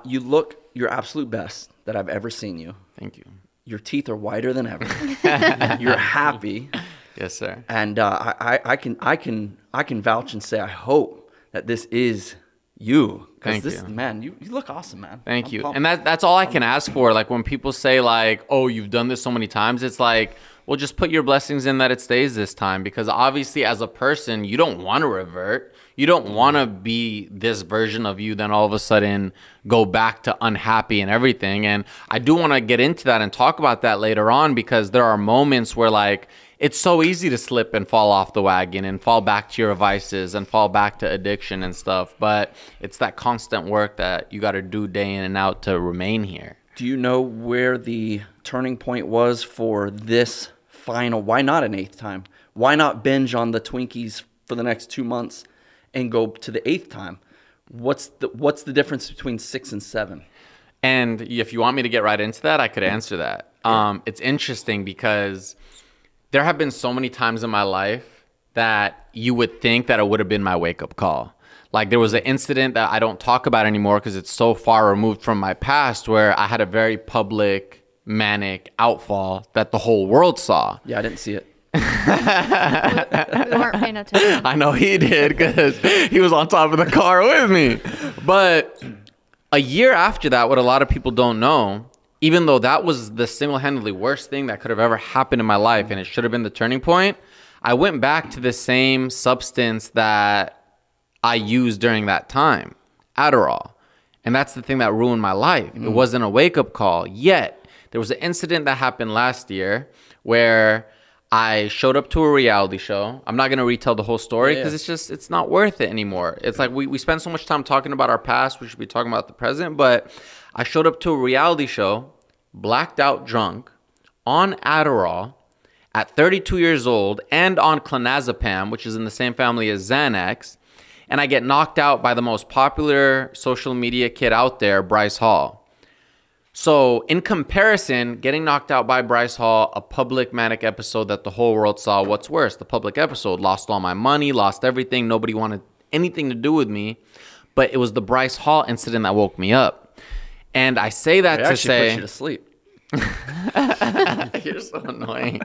You look your absolute best that I've ever seen you. Thank you. Your teeth are whiter than ever. You're happy. Yes, sir. And I can vouch and say I hope that this is you. Thank you. Man, you look awesome, man. Thank you. And that's all I can ask for. Like when people say like, oh, you've done this so many times, it's like, well, just put your blessings in that it stays this time, because obviously as a person, you don't want to revert. You don't want to be this version of you, then all of a sudden go back to unhappy and everything. And I do want to get into that and talk about that later on, because there are moments where like it's so easy to slip and fall off the wagon and fall back to your vices and fall back to addiction and stuff. But it's that constant work that you got to do day in and out to remain here. Do you know where the turning point was for this final? Why not an 8th time? Why not binge on the Twinkies for the next 2 months and go to the 8th time? What's the difference between 6 and 7? And if you want me to get right into that, I could answer that. Yeah. It's interesting because there have been so many times in my life that you would think that it would have been my wake-up call. Like there was an incident that I don't talk about anymore because it's so far removed from my past, where I had a very public manic outfall that the whole world saw. Yeah, I didn't see it. We weren't paying attention. I know he did because he was on top of the car with me. But a year after that, what a lot of people don't know, even though that was the single-handedly worst thing that could have ever happened in my life and it should have been the turning point, I went back to the same substance that I used during that time, Adderall. And that's the thing that ruined my life. It wasn't a wake-up call. Yet, there was an incident that happened last year where I showed up to a reality show. I'm not going to retell the whole story because it's not worth it anymore. It's like we spend so much time talking about our past. We should be talking about the present. But I showed up to a reality show, blacked out drunk, on Adderall, at 32 years old, and on clonazepam, which is in the same family as Xanax. And I get knocked out by the most popular social media kid out there, Bryce Hall. So in comparison, getting knocked out by Bryce Hall, a public manic episode that the whole world saw, what's worse? The public episode, lost all my money, lost everything. Nobody wanted anything to do with me. But it was the Bryce Hall incident that woke me up. And I say that to say... put you to sleep. You're so annoying.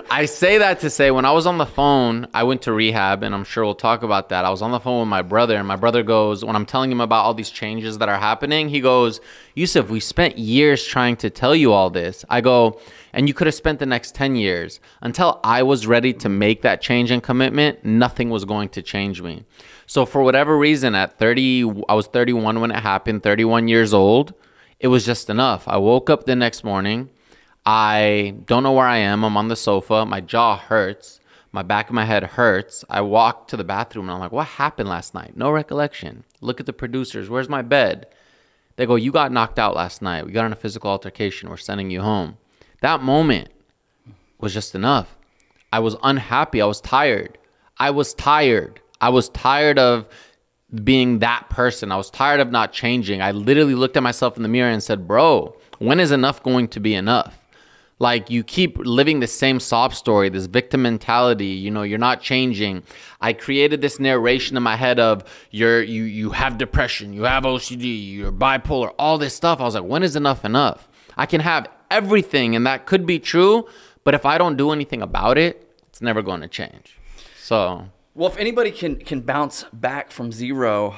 I say that to say, when I was on the phone, I went to rehab, and I'm sure we'll talk about that. I was on the phone with my brother, and my brother goes, when I'm telling him about all these changes that are happening, he goes, Yousef, we spent years trying to tell you all this. I go, and you could have spent the next 10 years. Until I was ready to make that change and commitment, nothing was going to change me. So for whatever reason, at 30, I was 31 when it happened, 31 years old. It was just enough. I woke up the next morning. I don't know where I am. I'm on the sofa. My jaw hurts. My back of my head hurts. I walk to the bathroom and I'm like, what happened last night? No recollection. Look at the producers. Where's my bed? They go, you got knocked out last night. We got in a physical altercation. We're sending you home. That moment was just enough. I was unhappy. I was tired. I was tired of being that person. I was tired of not changing. I literally looked at myself in the mirror and said, bro, when is enough going to be enough? Like, you keep living the same sob story, this victim mentality, you know, you're not changing. I created this narration in my head of you have depression, you have OCD, you're bipolar, all this stuff. I was like, when is enough enough? I can have everything, and that could be true, but if I don't do anything about it, it's never going to change. So... well, if anybody can bounce back from zero,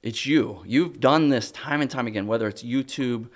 it's you. You've done this time and time again, whether it's YouTube,